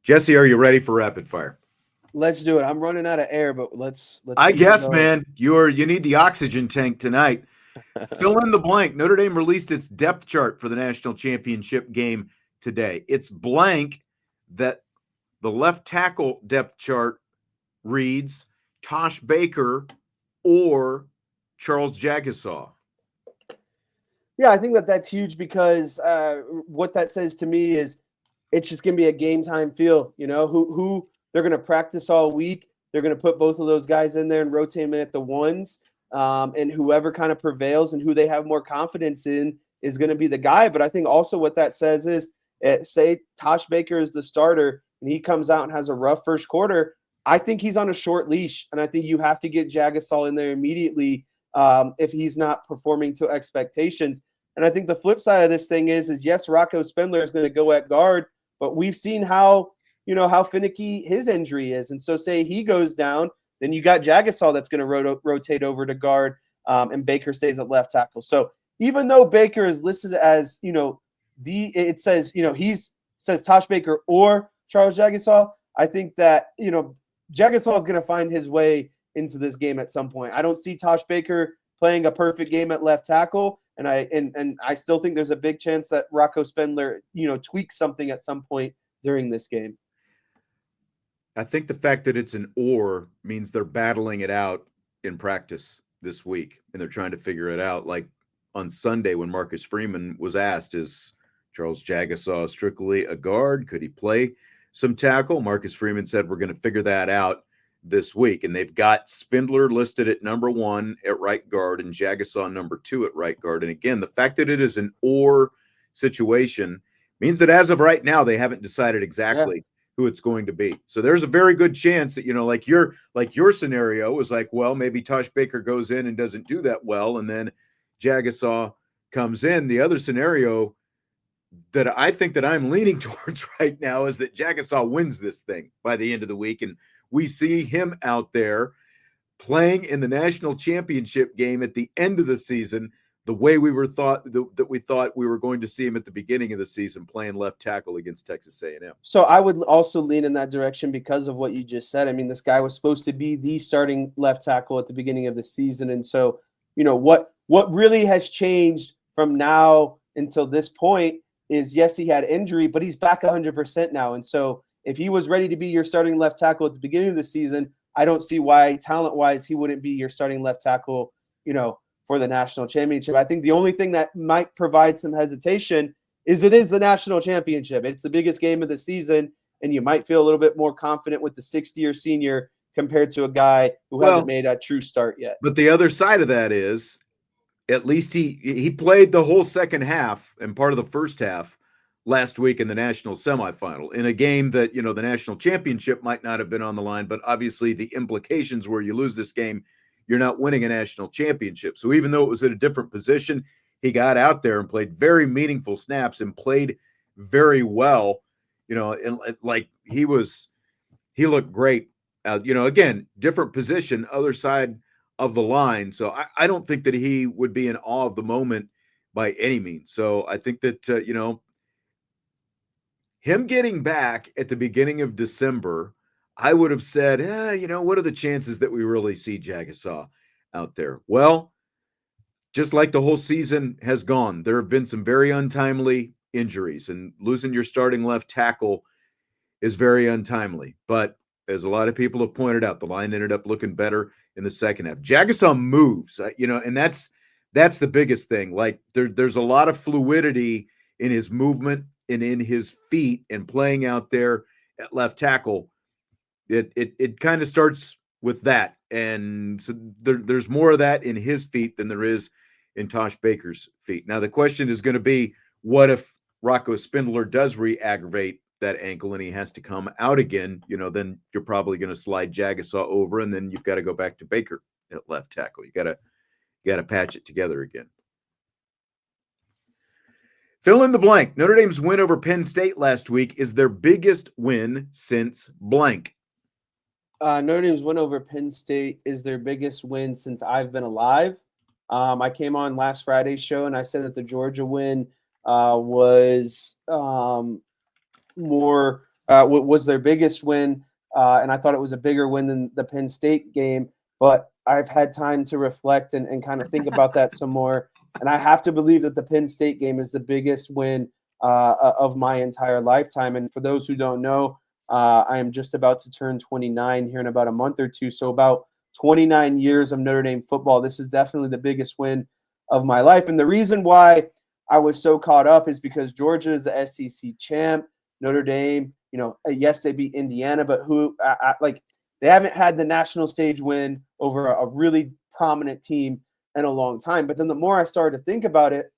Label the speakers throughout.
Speaker 1: Jesse, are you ready for rapid fire?
Speaker 2: Let's do it. I'm running out of air, but let's.
Speaker 1: I guess, man, you need the oxygen tank tonight. Fill in the blank. Notre Dame released its depth chart for the national championship game today. It's blank that the left tackle depth chart reads Tosh Baker or Charles Jagusah.
Speaker 2: Yeah, I think that's huge because what that says to me is it's just going to be a game time feel. You know, who they're going to practice all week. They're going to put both of those guys in there and rotate them in at the ones. And whoever kind of prevails and who they have more confidence in is going to be the guy. But I think also what that says is, say Tosh Baker is the starter and he comes out and has a rough first quarter. I think he's on a short leash, and I think you have to get Jagusah in there immediately if he's not performing to expectations. And I think the flip side of this thing is yes, Rocco Spindler is going to go at guard, but we've seen how finicky his injury is. And so say he goes down, then you got Jagusah that's going to rotate over to guard, and Baker stays at left tackle. So even though Baker is listed as, it says, says Tosh Baker or Charles Jagusah, I think that, Jagusah is going to find his way into this game at some point. I don't see Tosh Baker playing a perfect game at left tackle, and I still think there's a big chance that Rocco Spindler, tweaks something at some point during this game.
Speaker 1: I think the fact that it's an or means they're battling it out in practice this week, and they're trying to figure it out. Like on Sunday when Marcus Freeman was asked, is Charles Jagusah strictly a guard? Could he play some tackle? Marcus Freeman said, we're going to figure that out this week. And they've got Spindler listed at number 1 at right guard and Jagusah number 2 at right guard. And again, the fact that it is an or situation means that as of right now, they haven't decided exactly who it's going to be. So there's a very good chance that, like your scenario was like, well, maybe Tosh Baker goes in and doesn't do that well, and then Jagusah comes in. The other scenario that I think that I'm leaning towards right now is that Jagusah wins this thing by the end of the week, and we see him out there playing in the national championship game at the end of the season the way we thought we were going to see him at the beginning of the season, playing left tackle against Texas A&M.
Speaker 2: So I would also lean in that direction because of what you just said. I mean, this guy was supposed to be the starting left tackle at the beginning of the season. And so, what really has changed from now until this point is, yes, he had injury, but he's back 100% now. And so if he was ready to be your starting left tackle at the beginning of the season, I don't see why talent-wise he wouldn't be your starting left tackle, for the national championship. I think the only thing that might provide some hesitation is it is the national championship. It's the biggest game of the season, and you might feel a little bit more confident with the 60-year senior compared to a guy who hasn't made a true start yet.
Speaker 1: But the other side of that is, at least he played the whole second half and part of the first half last week in the national semifinal in a game that, the national championship might not have been on the line, but obviously the implications where you lose this game, you're not winning a national championship. So even though it was at a different position, he got out there and played very meaningful snaps and played very well, and like he looked great. Again, different position, other side of the line. So I don't think that he would be in awe of the moment by any means. So I think that, him getting back at the beginning of December, I would have said, what are the chances that we really see Jagusah out there? Well, just like the whole season has gone, there have been some very untimely injuries, and losing your starting left tackle is very untimely. But as a lot of people have pointed out, the line ended up looking better in the second half. Jagusah moves, and that's the biggest thing. Like there's a lot of fluidity in his movement and in his feet, and playing out there at left tackle. It kind of starts with that. And so there's more of that in his feet than there is in Tosh Baker's feet. Now, the question is going to be, what if Rocco Spindler does re-aggravate that ankle and he has to come out again? Then you're probably going to slide Jagusah over, and then you've got to go back to Baker at left tackle. You got to patch it together again. Fill in the blank. Notre Dame's win over Penn State last week is their biggest win since blank.
Speaker 2: Notre Dame's win over Penn State is their biggest win since I've been alive. I came on last Friday's show and I said that the Georgia win was more was their biggest win, and I thought it was a bigger win than the Penn State game. But I've had time to reflect and kind of think about that some more, and I have to believe that the Penn State game is the biggest win of my entire lifetime. And for those who don't know, I am just about to turn 29 here in about a month or two. So about 29 years of Notre Dame football. This is definitely the biggest win of my life. And the reason why I was so caught up is because Georgia is the SEC champ. Notre Dame, yes, they beat Indiana, but they haven't had the national stage win over a really prominent team in a long time. But then the more I started to think about it,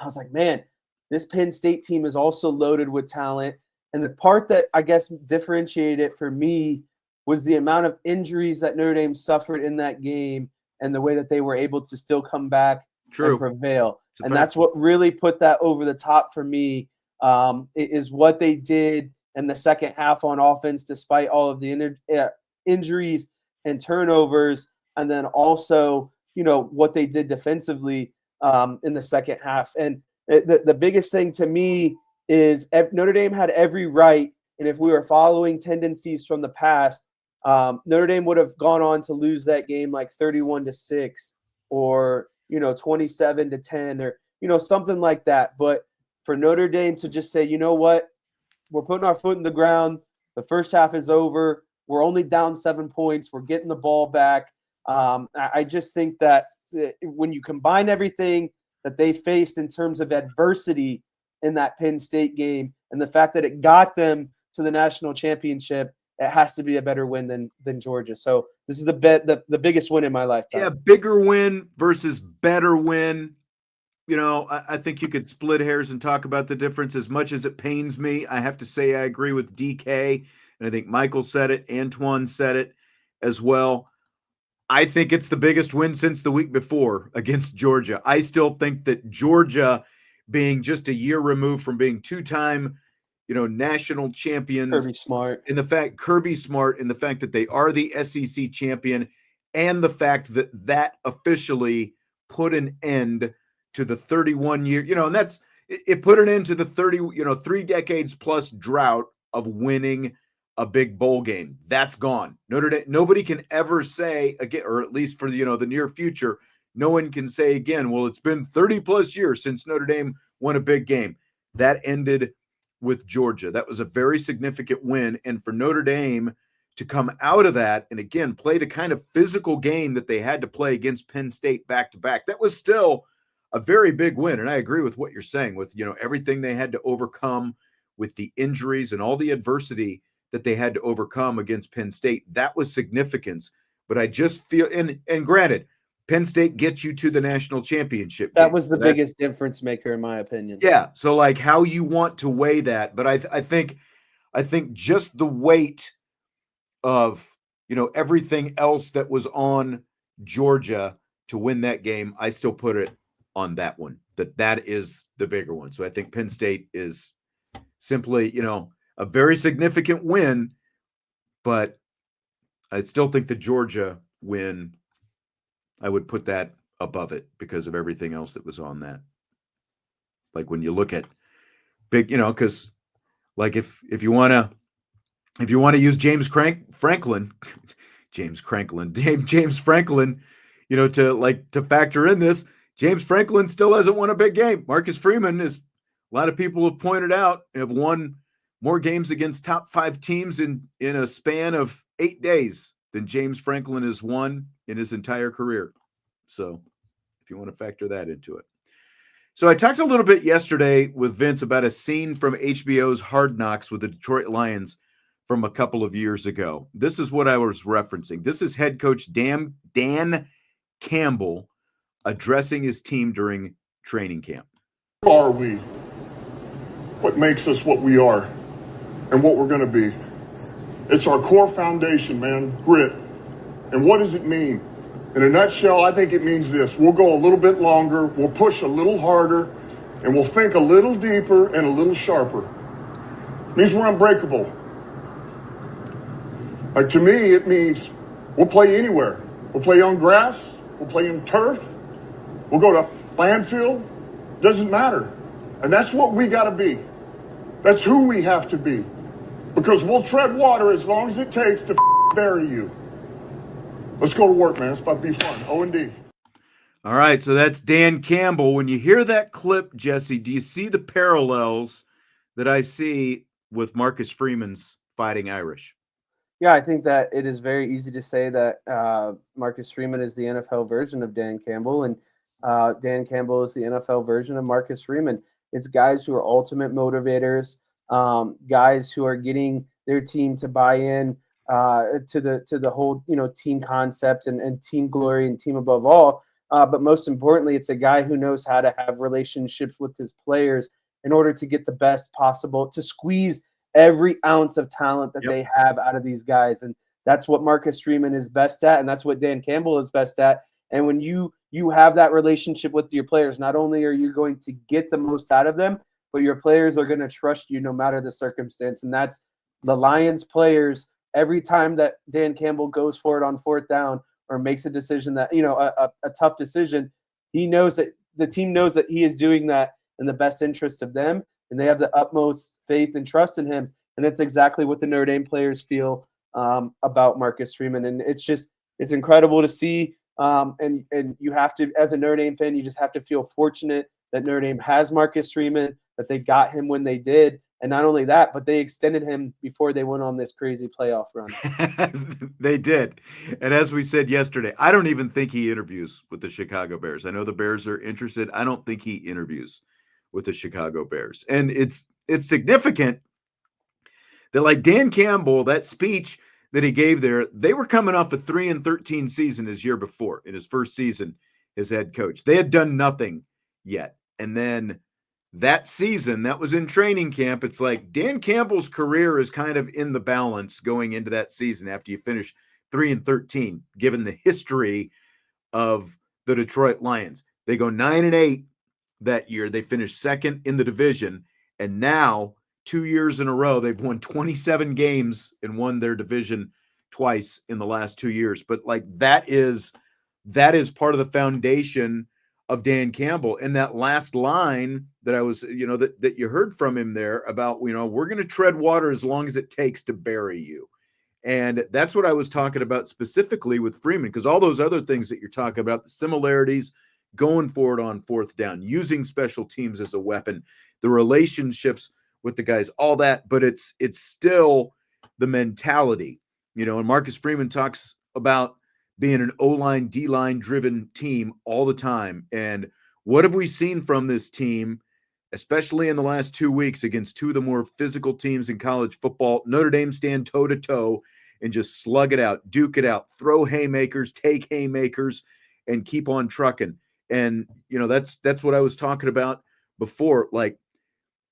Speaker 2: I was like, man, this Penn State team is also loaded with talent. And the part that I guess differentiated it for me was the amount of injuries that Notre Dame suffered in that game and the way that they were able to still come back and prevail. And that's what really put that over the top for me, is what they did in the second half on offense, despite all of the injuries and turnovers. And then also, what they did defensively in the second half. And the biggest thing to me is Notre Dame had every right. And if we were following tendencies from the past, Notre Dame would have gone on to lose that game like 31-6 or, 27-10 or, something like that. But for Notre Dame to just say, you know what, we're putting our foot in the ground. The first half is over. We're only down 7 points. We're getting the ball back. I just think that when you combine everything that they faced in terms of adversity in that Penn State game and the fact that it got them to the national championship, it has to be a better win than Georgia. So this is the biggest win in my lifetime.
Speaker 1: Yeah, bigger win versus better win. I think you could split hairs and talk about the difference. As much as it pains me, I have to say I agree with DK, and I think Michael said it, Antoine said it as well. I think it's the biggest win since the week before against Georgia. I still think that Georgia, being just a year removed from being two-time national champions.
Speaker 2: Kirby Smart.
Speaker 1: And the fact that they are the SEC champion, and the fact that officially put an end to the 31-year, and that's it put an end to the 3 decades plus drought of winning a big bowl game. That's gone. Notre Dame, nobody can ever say again, or at least for the near future, no one can say again, well, it's been 30 plus years since Notre Dame won a big game. That ended with Georgia. That was a very significant win. And for Notre Dame to come out of that and again play the kind of physical game that they had to play against Penn State back to back, that was still a very big win. And I agree with what you're saying with everything they had to overcome with the injuries and all the adversity that they had to overcome against Penn State. That was significance. But I just feel, and granted, Penn State gets you to the national championship.
Speaker 2: That was the biggest difference maker, in my opinion.
Speaker 1: Yeah. So like how you want to weigh that. But I think just the weight of, everything else that was on Georgia to win that game, I still put it on that one, that is the bigger one. So I think Penn State is simply, a very significant win, but I still think the Georgia win, I would put that above it because of everything else that was on that. Like when you look at big, because like if you want to use James Franklin, to factor in this, James Franklin still hasn't won a big game. Marcus Freeman is, a lot of people have pointed out, have won more games against top 5 teams in a span of 8 days than James Franklin has won in his entire career. So if you want to factor that into it. So I talked a little bit yesterday with Vince about a scene from HBO's Hard Knocks with the Detroit Lions from a couple of years ago. This is what I was referencing. This is head coach Dan Campbell addressing his team during training camp.
Speaker 3: Who are we? What makes us what we are and what we're going to be? It's our core foundation, man, grit. And what does it mean? In a nutshell, I think it means this. We'll go a little bit longer, we'll push a little harder, and we'll think a little deeper and a little sharper. It means we're unbreakable. Like to me, it means we'll play anywhere. We'll play on grass, we'll play on turf, we'll go to landfill, doesn't matter. And that's what we got to be. That's who we have to be. because we'll tread water as long as it takes to bury you. Let's go to work, man. It's about to be fun. O&D.
Speaker 1: All right, so that's Dan Campbell. When you hear that clip, Jesse, do you see the parallels that I see with Marcus Freeman's Fighting Irish?
Speaker 2: Yeah, I think that it is very easy to say that Marcus Freeman is the NFL version of Dan Campbell, and Dan Campbell is the NFL version of Marcus Freeman. It's guys who are ultimate motivators, guys who are getting their team to buy in to the whole team concept and team glory and team above all. But most importantly, it's a guy who knows how to have relationships with his players in order to get the best possible, to squeeze every ounce of talent that they have out of these guys. And that's what Marcus Freeman is best at, and that's what Dan Campbell is best at. And when you have that relationship with your players, not only are you going to get the most out of them, but your players are going to trust you no matter the circumstance. And that's the Lions players. Every time that Dan Campbell goes for it on fourth down or makes a decision that, a tough decision, he knows that the team knows that he is doing that in the best interest of them, and they have the utmost faith and trust in him. And that's exactly what the Notre Dame players feel about Marcus Freeman. And it's incredible to see. And you have to, as a Notre Dame fan, you just have to feel fortunate that Notre Dame has Marcus Freeman, that they got him when they did. And not only that, but they extended him before they went on this crazy playoff run.
Speaker 1: They did. And as we said yesterday, I don't even think he interviews with the Chicago Bears. I know the Bears are interested. I don't think he interviews with the Chicago Bears. And it's significant that, like Dan Campbell, that speech that he gave there, they were coming off a 3-13 season his year before, in his first season as head coach. They had done nothing yet. And then that season, that was in training camp, it's like Dan Campbell's career is kind of in the balance going into that season after you finish 3-13, given the history of the Detroit Lions. They go 9-8 that year. They finished second in the division. And now, 2 years in a row, they've won 27 games and won their division twice in the last 2 years. But like that is part of the foundation of Dan Campbell. And that last line that I was, that you heard from him there about, we're going to tread water as long as it takes to bury you. And that's what I was talking about specifically with Freeman, because all those other things that you're talking about, the similarities, going for it on fourth down, using special teams as a weapon, the relationships with the guys, all that, but it's still the mentality, and Marcus Freeman talks about being an O-line, D-line driven team all the time. And what have we seen from this team, especially in the last 2 weeks against two of the more physical teams in college football? Notre Dame stand toe-to-toe and just slug it out, duke it out, throw haymakers, take haymakers, and keep on trucking. And, that's what I was talking about before. Like,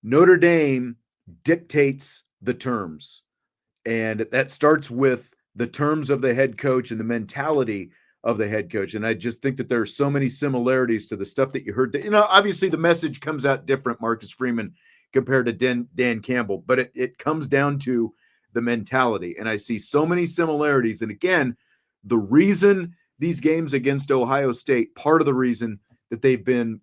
Speaker 1: Notre Dame dictates the terms, and that starts with the terms of the head coach and the mentality of the head coach. And I just think that there are so many similarities to the stuff that you heard. That, obviously the message comes out different, Marcus Freeman compared to Dan Campbell, but it comes down to the mentality. And I see so many similarities. And again, the reason these games against Ohio State, part of the reason that they've been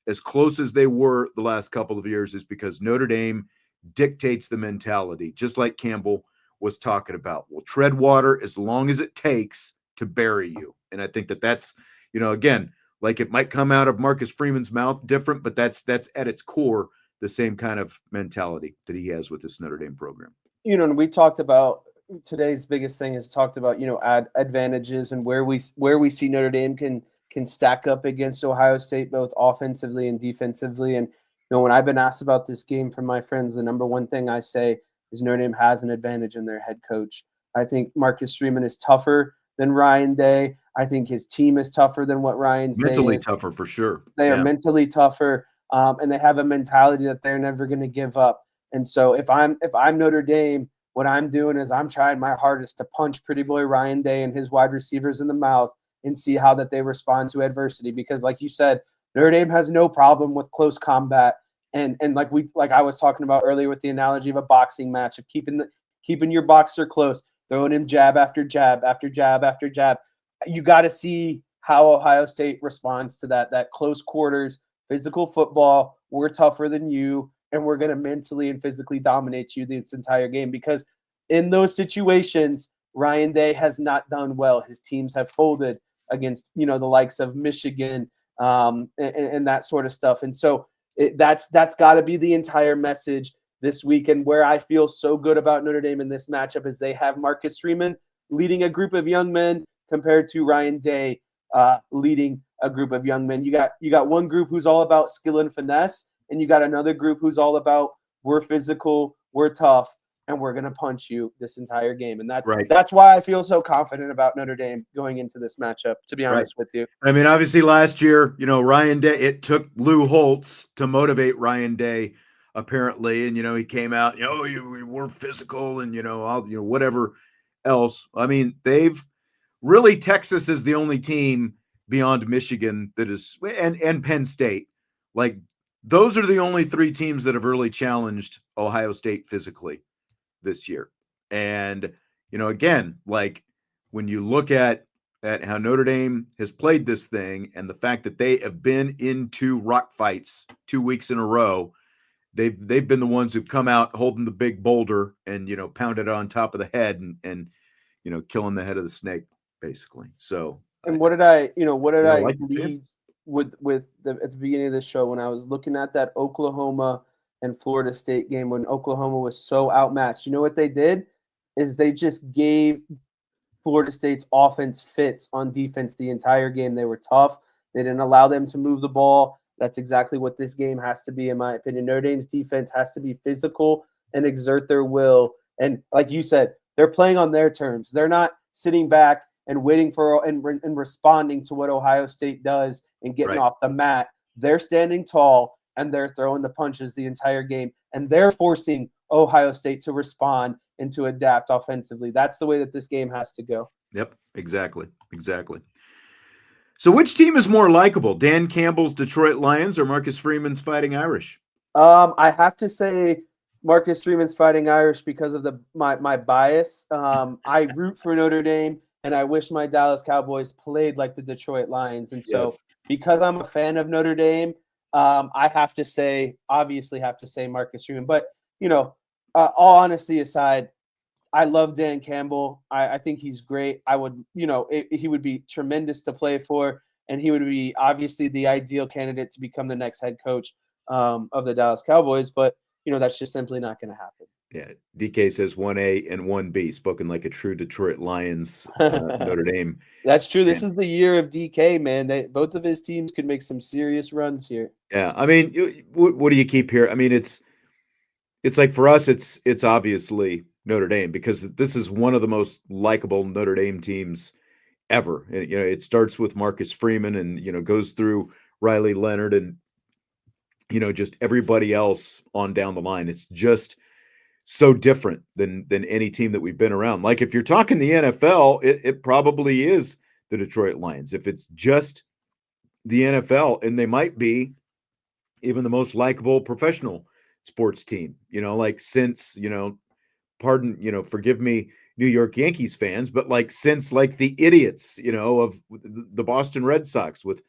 Speaker 1: as close as they were the last couple of years is because Notre Dame dictates the mentality, just like Campbell was talking about. We'll tread water as long as it takes to bury you. And I think that's, again, like it might come out of Marcus Freeman's mouth different, but that's at its core the same kind of mentality that he has with this Notre Dame program.
Speaker 2: And we talked about today's biggest thing is talked about, advantages and where we see Notre Dame can stack up against Ohio State, both offensively and defensively. And, when I've been asked about this game from my friends, the number one thing I say is Notre Dame has an advantage in their head coach. I think Marcus Freeman is tougher than Ryan Day. I think his team is tougher than what Ryan's
Speaker 1: mentally tougher for sure.
Speaker 2: They are mentally tougher, and they have a mentality that they're never going to give up. And so if I'm Notre Dame, what I'm doing is I'm trying my hardest to punch pretty boy Ryan Day and his wide receivers in the mouth and see how that they respond to adversity. Because like you said, Notre Dame has no problem with close combat. And like I was talking about earlier with the analogy of a boxing match, of keeping your boxer close, throwing him jab after jab after jab after jab. You got to see how Ohio State responds to that close quarters, physical football. We're tougher than you. and we're going to mentally and physically dominate you this entire game. Because in those situations, Ryan Day has not done well. His teams have folded against, the likes of Michigan and that sort of stuff. And so that's got to be the entire message this week. And where I feel so good about Notre Dame in this matchup is they have Marcus Freeman leading a group of young men compared to Ryan Day leading a group of young men. You got one group who's all about skill and finesse, and you got another group who's all about we're physical, we're tough, and we're going to punch you this entire game. And that's why I feel so confident about Notre Dame going into this matchup, to be honest with you.
Speaker 1: I mean, obviously last year, Ryan Day, it took Lou Holtz to motivate Ryan Day, apparently. And, he came out, we're physical and, whatever else. I mean, Texas is the only team beyond Michigan that is, and Penn State. Like, those are the only three teams that have really challenged Ohio State physically this year. And, again, like when you look at how Notre Dame has played this thing and the fact that they have been into rock fights 2 weeks in a row, they've been the ones who've come out holding the big boulder and, pounded it on top of the head and killing the head of the snake, basically. So,
Speaker 2: and what did I
Speaker 1: like
Speaker 2: lead with at the beginning of the show when I was looking at that Oklahoma and Florida State game when Oklahoma was so outmatched? You know what they did is they just gave Florida State's offense fits on defense the entire game. They were tough. They didn't allow them to move the ball. That's exactly what this game has to be, in my opinion. Notre Dame's defense has to be physical and exert their will. And like you said, they're playing on their terms. They're not sitting back and waiting for and responding to what Ohio State does and getting off the mat. They're standing tall and they're throwing the punches the entire game, and they're forcing Ohio State to respond and to adapt offensively. That's the way that this game has to go.
Speaker 1: Yep, exactly. So which team is more likable, Dan Campbell's Detroit Lions or Marcus Freeman's Fighting Irish?
Speaker 2: I have to say Marcus Freeman's Fighting Irish because of my bias. I root for Notre Dame, and I wish my Dallas Cowboys played like the Detroit Lions. And so because I'm a fan of Notre Dame, I obviously have to say Marcus Freeman. But, all honesty aside, I love Dan Campbell. I think he's great. I would, he would be tremendous to play for, and he would be obviously the ideal candidate to become the next head coach of the Dallas Cowboys. But, that's just simply not going to happen.
Speaker 1: Yeah, DK says 1A and 1B, spoken like a true Detroit Lions Notre Dame.
Speaker 2: That's true. This is the year of DK, man. Both of his teams could make some serious runs here.
Speaker 1: Yeah, I mean, what do you keep here? I mean, it's like for us, it's obviously Notre Dame because this is one of the most likable Notre Dame teams ever. And, it starts with Marcus Freeman and, goes through Riley Leonard and, just everybody else on down the line. It's just so different than any team that we've been around. Like if you're talking the NFL, it probably is the Detroit Lions. If it's just the NFL, and they might be even the most likable professional sports team, like since, forgive me, New York Yankees fans, but like since like the idiots, of the Boston Red Sox with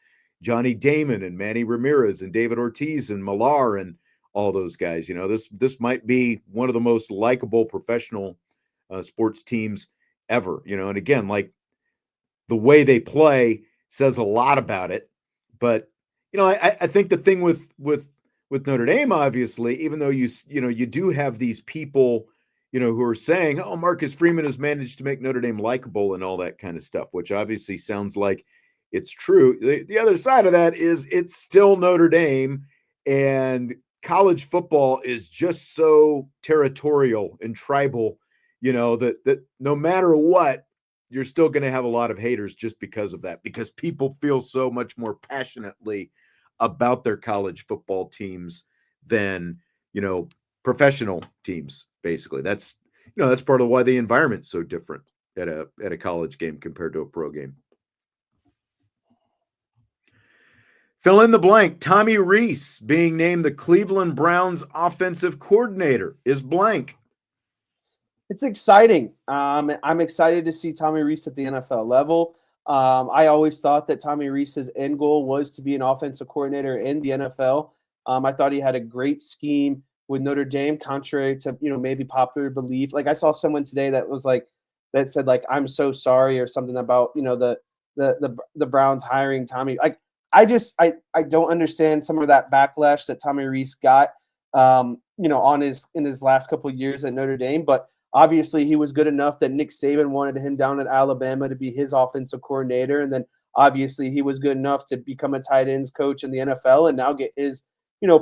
Speaker 1: Johnny Damon and Manny Ramirez and David Ortiz and Millar and all those guys, this might be one of the most likable professional sports teams ever, and again, like the way they play says a lot about it. But, I think the thing with Notre Dame, obviously, even though you do have these people, who are saying, oh, Marcus Freeman has managed to make Notre Dame likable and all that kind of stuff, which obviously sounds like it's true. The other side of that is it's still Notre Dame, and college football is just so territorial and tribal, that no matter what, you're still going to have a lot of haters just because of that, because people feel so much more passionately about their college football teams than, professional teams. Basically, that's part of why the environment's so different at a college game compared to a pro game. Fill in the blank. Tommy Rees being named the Cleveland Browns offensive coordinator is blank.
Speaker 2: It's exciting. I'm excited to see Tommy Rees at the NFL level. I always thought that Tommy Rees's end goal was to be an offensive coordinator in the NFL. I thought he had a great scheme with Notre Dame, contrary to, maybe popular belief. Like I saw someone today that was like, that said like, I'm so sorry or something about, the Browns hiring Tommy. Like, I don't understand some of that backlash that Tommy Rees got, in his last couple of years at Notre Dame, but obviously he was good enough that Nick Saban wanted him down at Alabama to be his offensive coordinator. And then obviously he was good enough to become a tight ends coach in the NFL and now get his,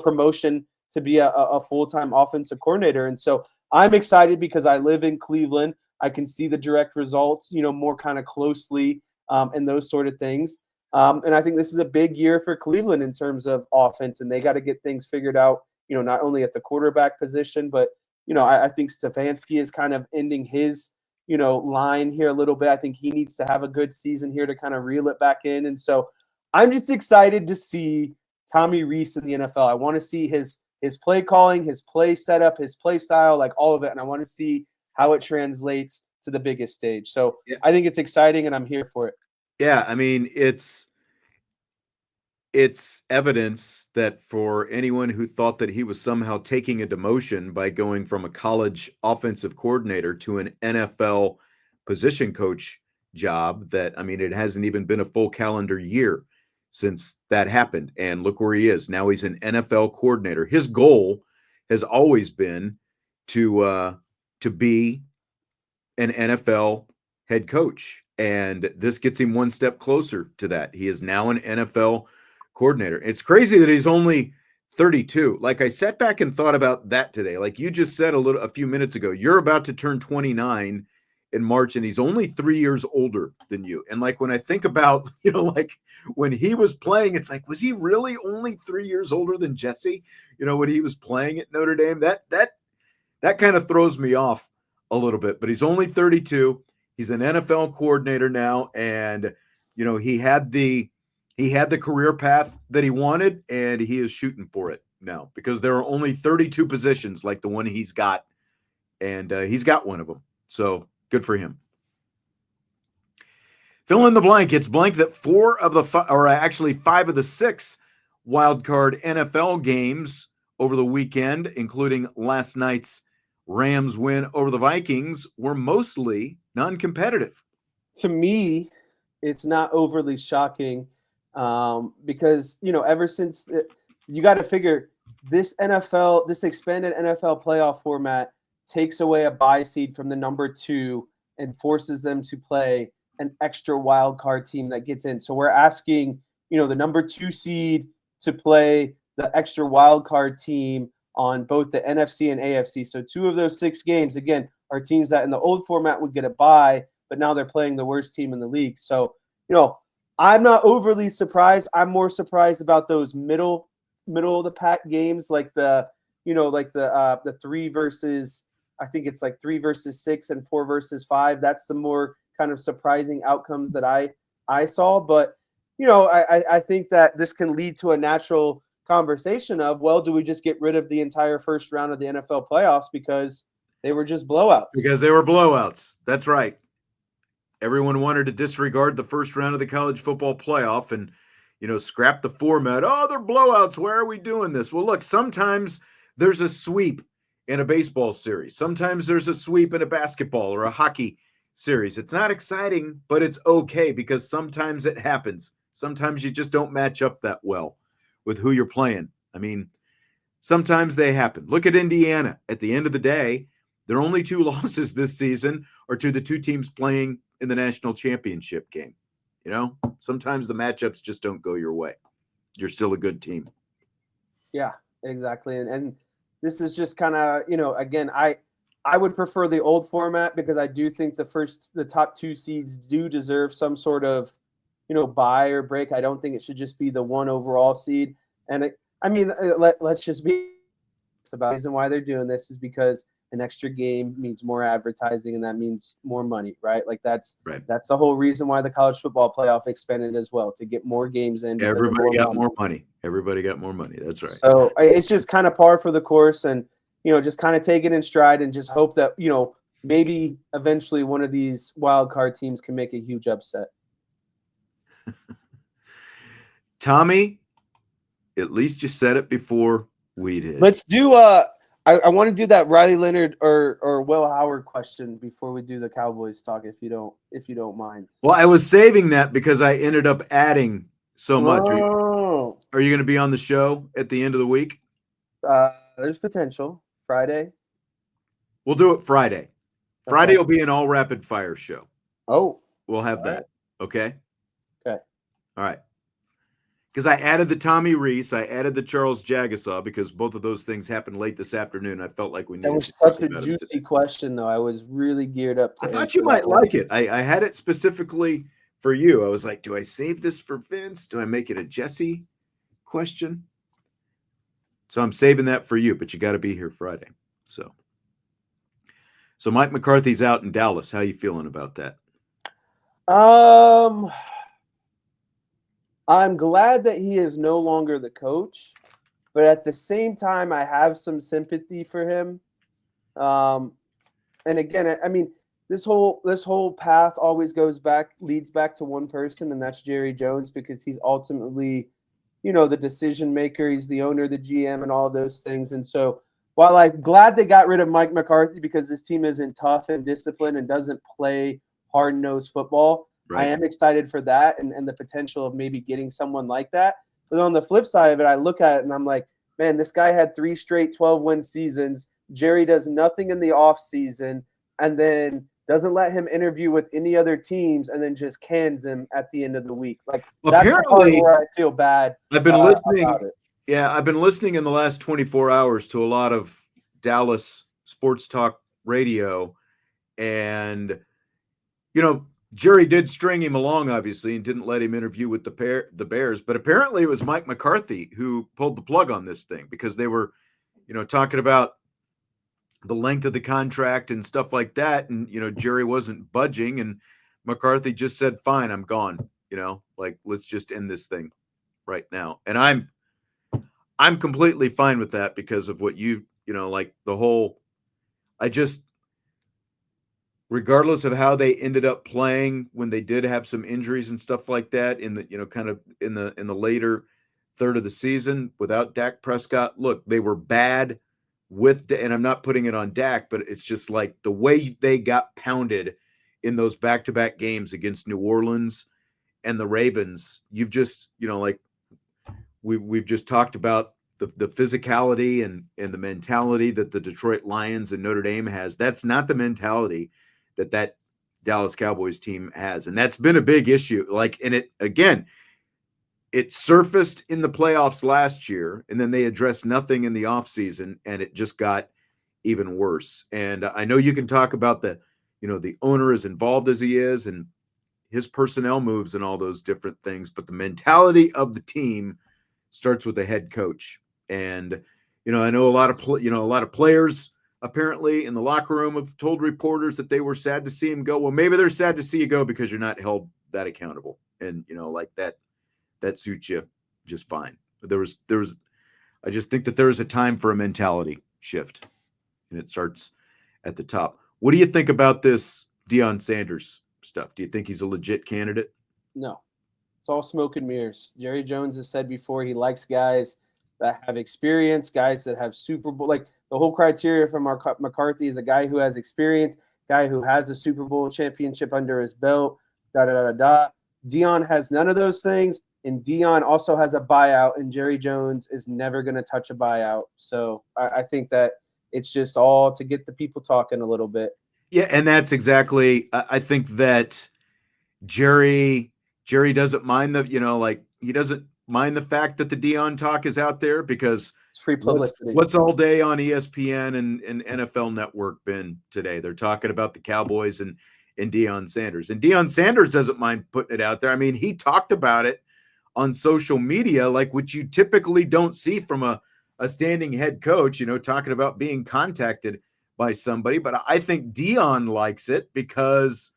Speaker 2: promotion to be a full-time offensive coordinator. And so I'm excited because I live in Cleveland. I can see the direct results, more kind of closely and those sort of things. And I think this is a big year for Cleveland in terms of offense, and they got to get things figured out, not only at the quarterback position, but, I think Stefanski is kind of ending his, line here a little bit. I think he needs to have a good season here to kind of reel it back in. And so I'm just excited to see Tommy Rees in the NFL. I want to see his play calling, his play setup, his play style, like all of it. And I want to see how it translates to the biggest stage. So yeah. I think it's exciting and I'm here for it.
Speaker 1: Yeah. I mean, it's evidence that for anyone who thought that he was somehow taking a demotion by going from a college offensive coordinator to an NFL position coach job, that, I mean, it hasn't even been a full calendar year since that happened. And look where he is. Now he's an NFL coordinator. His goal has always been to be an NFL head coach. And this gets him one step closer to that. He is now an NFL coordinator. It's crazy that he's only 32. Like, I sat back and thought about that today. Like you just said a few minutes ago, you're about to turn 29 in March, and he's only 3 years older than you. And like, when I think about, like when he was playing, it's like, was he really only 3 years older than Jesse? When he was playing at Notre Dame, that kind of throws me off a little bit, but he's only 32. He's an NFL coordinator now. And, he had the career path that he wanted, and he is shooting for it now because there are only 32 positions like the one he's got, and he's got one of them. So good for him. Fill in the blank. It's blank that 5 of the 6 wild card NFL games over the weekend, including last night's Rams win over the Vikings, were mostly non-competitive.
Speaker 2: To me, it's not overly shocking because, ever since you got to figure this expanded NFL playoff format takes away a bye seed from the number 2 and forces them to play an extra wild card team that gets in. So we're asking, the number 2 seed to play the extra wild card team on both the NFC and AFC. So 2 of those 6 games, again, are teams that in the old format would get a bye, but now they're playing the worst team in the league. So, I'm not overly surprised. I'm more surprised about those middle of the pack games, like the 3 versus, I think it's like 3 versus 6 and 4 versus 5. That's the more kind of surprising outcomes that I saw. But, I think that this can lead to a natural conversation of, well, do we just get rid of the entire first round of the NFL playoffs because they were just blowouts?
Speaker 1: Because they were blowouts. That's right. Everyone wanted to disregard the first round of the college football playoff and, scrap the format. Oh, they're blowouts. Why are we doing this? Well, look, sometimes there's a sweep in a baseball series. Sometimes there's a sweep in a basketball or a hockey series. It's not exciting, but it's okay because sometimes it happens. Sometimes you just don't match up that well with who you're playing. I mean, sometimes they happen. Look at Indiana. At the end of the day, their only 2 losses this season are to the 2 teams playing in the national championship game. Sometimes the matchups just don't go your way. You're still a good team.
Speaker 2: Yeah, exactly. And this is just kind of, again, I would prefer the old format because I do think the top 2 seeds do deserve some sort of, bye or break. I don't think it should just be the 1 overall seed. And let's just be about the reason why they're doing this is because an extra game means more advertising and that means more money, right? Like that's the whole reason why the college football playoff expanded as well, to get more games in.
Speaker 1: Everybody got more money. Everybody got more money. That's right.
Speaker 2: So it's just kind of par for the course and, just kind of take it in stride and just hope that, maybe eventually one of these wild card teams can make a huge upset.
Speaker 1: Tommy, at least you said it before we did.
Speaker 2: Let's do I want to do that Riley Leonard or Will Howard question before we do the Cowboys talk, if you don't mind.
Speaker 1: Well, I was saving that because I ended up adding so much.
Speaker 2: Oh.
Speaker 1: Are you going to be on the show at the end of the week?
Speaker 2: There's potential. Friday.
Speaker 1: We'll do it Friday. Friday
Speaker 2: Okay.
Speaker 1: will be an all rapid fire show.
Speaker 2: Oh.
Speaker 1: We'll have
Speaker 2: All
Speaker 1: that.
Speaker 2: right.
Speaker 1: Okay.
Speaker 2: Okay.
Speaker 1: All right. Because I added the Tommy Rees, I added the Charles Jagusah because both of those things happened late this afternoon. I felt like we needed
Speaker 2: That was
Speaker 1: to talk
Speaker 2: such a
Speaker 1: about it
Speaker 2: juicy
Speaker 1: today.
Speaker 2: question, though. I was really geared up to
Speaker 1: I thought
Speaker 2: answer
Speaker 1: you might
Speaker 2: that one.
Speaker 1: like it. I had it specifically for you. I was like, do I save this for Vince? Do I make it a Jesse question? So I'm saving that for you, but you got to be here Friday. So Mike McCarthy's out in Dallas. How you feeling about that?
Speaker 2: I'm glad that he is no longer the coach, but at the same time, I have some sympathy for him. And again, I mean, this whole path always leads back to one person, and that's Jerry Jones, because he's ultimately, the decision maker. He's the owner, the GM, and all of those things. And so, while I'm glad they got rid of Mike McCarthy because this team isn't tough and disciplined and doesn't play hard-nosed football,
Speaker 1: Right.
Speaker 2: I am excited for that and the potential of maybe getting someone like that. But on the flip side of it, I look at it and I'm like, man, this guy had 3 straight 12-win seasons. Jerry does nothing in the offseason and then doesn't let him interview with any other teams and then just cans him at the end of the week. Like, that's the part where I feel bad.
Speaker 1: I've been listening.
Speaker 2: About it.
Speaker 1: Yeah, I've been listening in the last 24 hours to a lot of Dallas sports talk radio, and Jerry did string him along, obviously, and didn't let him interview with the Bears. But apparently it was Mike McCarthy who pulled the plug on this thing because they were, talking about the length of the contract and stuff like that. And, Jerry wasn't budging, and McCarthy just said, fine, I'm gone. Let's just end this thing right now. And I'm completely fine with that because of what regardless of how they ended up playing when they did have some injuries and stuff like that in the, kind of in the later third of the season without Dak Prescott. Look, they were bad and I'm not putting it on Dak, but it's just like the way they got pounded in those back-to-back games against New Orleans and the Ravens. You've just, we've just talked about the physicality and the mentality that the Detroit Lions and Notre Dame has. That's not the mentality that Dallas Cowboys team has. And that's been a big issue. It surfaced in the playoffs last year, and then they addressed nothing in the offseason, and it just got even worse. And I know you can talk about the owner as involved as he is and his personnel moves and all those different things, but the mentality of the team starts with the head coach. And, I know a lot of players apparently in the locker room have told reporters that they were sad to see him go. Well, maybe they're sad to see you go because you're not held that accountable. And, that suits you just fine. But I just think that there is a time for a mentality shift, and it starts at the top. What do you think about this Deion Sanders stuff? Do you think he's a legit candidate?
Speaker 2: No, it's all smoke and mirrors. Jerry Jones has said before he likes guys that have experience, guys that have Super Bowl. Like, the whole criteria for McCarthy is a guy who has experience, guy who has a Super Bowl championship under his belt, Deion has none of those things, and Deion also has a buyout, and Jerry Jones is never going to touch a buyout. So I think that it's just all to get the people talking a little bit.
Speaker 1: Yeah, and that's exactly – I think that Jerry doesn't mind he doesn't mind the fact that the Deion talk is out there because
Speaker 2: it's free publicity.
Speaker 1: What's all day on ESPN and NFL Network been today? They're talking about the Cowboys and Deion Sanders. And Deion Sanders doesn't mind putting it out there. I mean, he talked about it on social media, which you typically don't see from a standing head coach, talking about being contacted by somebody. But I think Deion likes it because,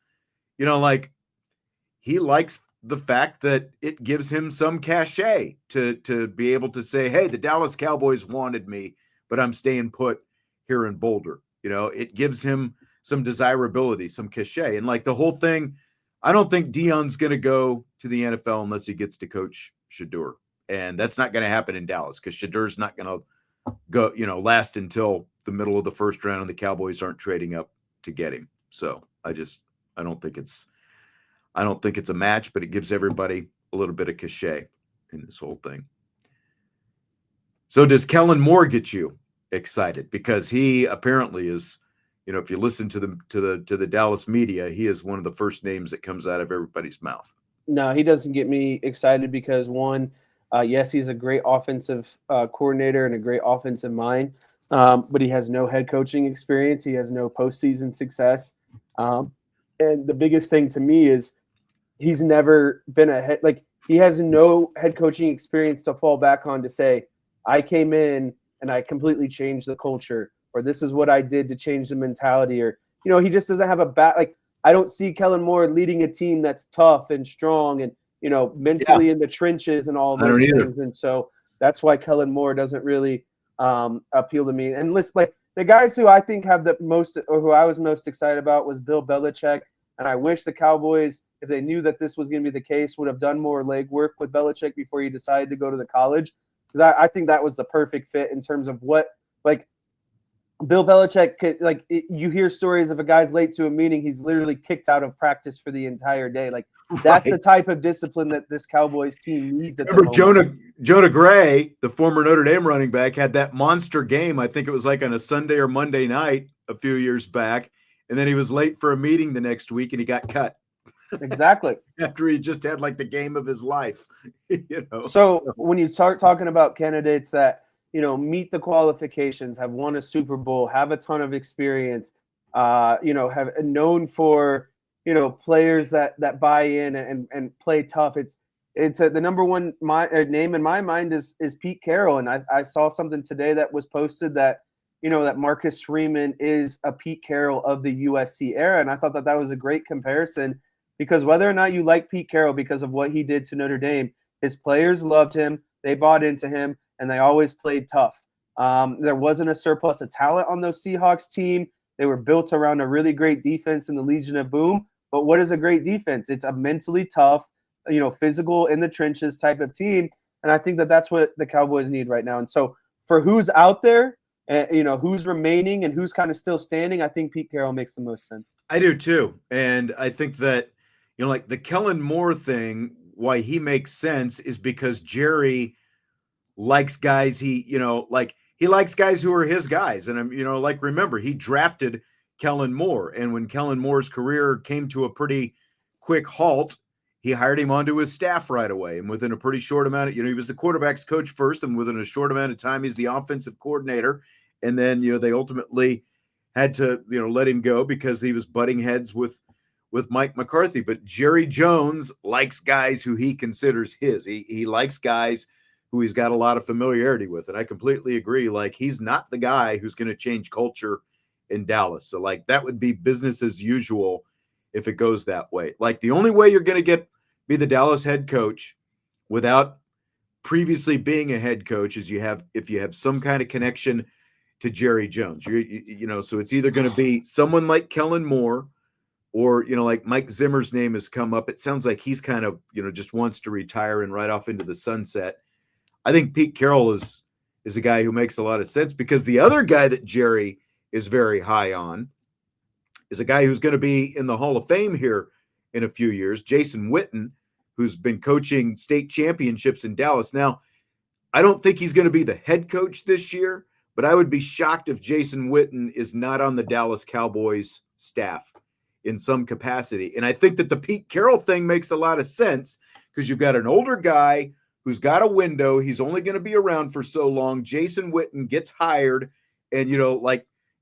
Speaker 1: he likes the fact that it gives him some cachet to be able to say, hey, the Dallas Cowboys wanted me, but I'm staying put here in Boulder. It gives him some desirability, some cachet. And the whole thing, I don't think Deion's going to go to the NFL unless he gets to coach Shedeur. And that's not going to happen in Dallas because Shedur's not going to go, last until the middle of the first round and the Cowboys aren't trading up to get him. So I don't think it's a match, but it gives everybody a little bit of cachet in this whole thing. So does Kellen Moore get you excited? Because he apparently is, if you listen to the Dallas media, he is one of the first names that comes out of everybody's mouth.
Speaker 2: No, he doesn't get me excited because one, yes, he's a great offensive coordinator and a great offensive mind, but he has no head coaching experience. He has no postseason success. And the biggest thing to me is he's never been he has no head coaching experience to fall back on to say, I came in and I completely changed the culture, or this is what I did to change the mentality, or, he just doesn't have I don't see Kellen Moore leading a team that's tough and strong and, mentally in the trenches and all those things. And so that's why Kellen Moore doesn't really appeal to me. And listen, the guys who I think have the most, or who I was most excited about, was Bill Belichick. And I wish the Cowboys, if they knew that this was going to be the case, would have done more legwork with Belichick before he decided to go to the college. Because I think that was the perfect fit in terms of what, Bill Belichick could, you hear stories of a guy's late to a meeting, he's literally kicked out of practice for the entire day. That's the type of discipline that this Cowboys team needs at the moment.
Speaker 1: Jonah Gray, the former Notre Dame running back, had that monster game. I think it was on a Sunday or Monday night a few years back. And then he was late for a meeting the next week and he got cut.
Speaker 2: Exactly.
Speaker 1: After he just had the game of his life.
Speaker 2: So when you start talking about candidates that, meet the qualifications, have won a Super Bowl, have a ton of experience, have known for, players that buy in and play tough. It's the number one name in my mind is Pete Carroll. And I saw something today that was posted that, that Marcus Freeman is a Pete Carroll of the USC era. And I thought that was a great comparison, because whether or not you like Pete Carroll because of what he did to Notre Dame, his players loved him, they bought into him, and they always played tough. There wasn't a surplus of talent on those Seahawks team. They were built around a really great defense in the Legion of Boom. But what is a great defense? It's a mentally tough, physical in the trenches type of team. And I think that that's what the Cowboys need right now. And so for who's out there, who's remaining and who's kind of still standing, I think Pete Carroll makes the most sense.
Speaker 1: I do too. And I think that, the Kellen Moore thing, why he makes sense is because Jerry likes guys he likes guys who are his guys. And remember, he drafted Kellen Moore. And when Kellen Moore's career came to a pretty quick halt, he hired him onto his staff right away. And within a pretty short amount of, he was the quarterback's coach first, and within a short amount of time, he's the offensive coordinator. And then, they ultimately had to, let him go because he was butting heads with Mike McCarthy. But Jerry Jones likes guys who he considers his. He likes guys who he's got a lot of familiarity with. And I completely agree. He's not the guy who's going to change culture in Dallas. So that would be business as usual if it goes that way. The only way you're going to be the Dallas head coach without previously being a head coach is if you have some kind of connection to Jerry Jones. So it's either going to be someone like Kellen Moore, or, Mike Zimmer's name has come up. It sounds like he's kind of, just wants to retire and ride off into the sunset. I think Pete Carroll is a guy who makes a lot of sense, because the other guy that Jerry is very high on is a guy who's going to be in the Hall of Fame here in a few years, Jason Witten, who's been coaching state championships in Dallas. Now, I don't think he's going to be the head coach this year, but I would be shocked if Jason Witten is not on the Dallas Cowboys staff in some capacity. And I think that the Pete Carroll thing makes a lot of sense, because you've got an older guy who's got a window. He's only going to be around for so long. Jason Witten gets hired and,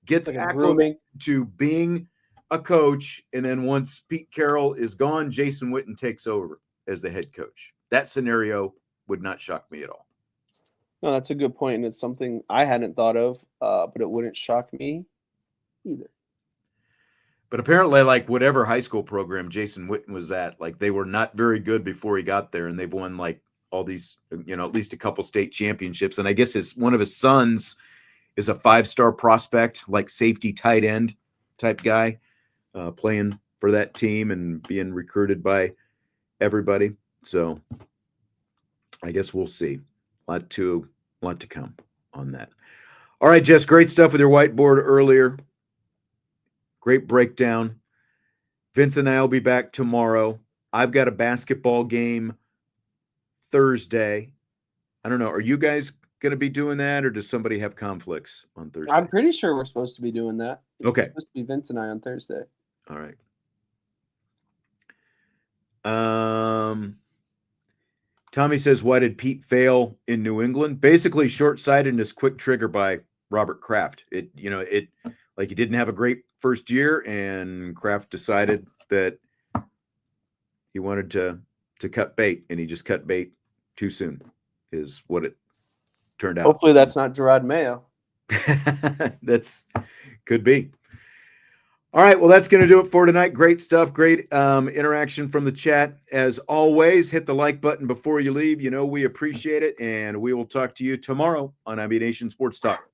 Speaker 1: gets acclimated to being a coach. And then once Pete Carroll is gone, Jason Witten takes over as the head coach. That scenario would not shock me at all.
Speaker 2: No, that's a good point. And it's something I hadn't thought of, but it wouldn't shock me either.
Speaker 1: But apparently, whatever high school program Jason Witten was at, they were not very good before he got there. And they've won all these, at least a couple state championships. And I guess one of his sons is a 5-star prospect, safety tight end type guy, playing for that team and being recruited by everybody. So I guess we'll see. A lot to come on that. All right, Jess, great stuff with your whiteboard earlier. Great breakdown. Vince and I will be back tomorrow. I've got a basketball game Thursday. I don't know. Are you guys going to be doing that, or does somebody have conflicts on Thursday?
Speaker 2: I'm pretty sure we're supposed to be doing that.
Speaker 1: Okay.
Speaker 2: It's supposed to be Vince and I on Thursday.
Speaker 1: All right. Tommy says, why did Pete fail in New England? Basically, short-sightedness, quick trigger by Robert Kraft. He didn't have a great first year, and Kraft decided that he wanted to cut bait, and he just cut bait too soon, is what it turned out.
Speaker 2: Hopefully that's not Gerard Mayo.
Speaker 1: That's could be. All right, well, that's going to do it for tonight. Great stuff. Great interaction from the chat. As always, hit the like button before you leave. We appreciate it, and we will talk to you tomorrow on IB Nation Sports Talk.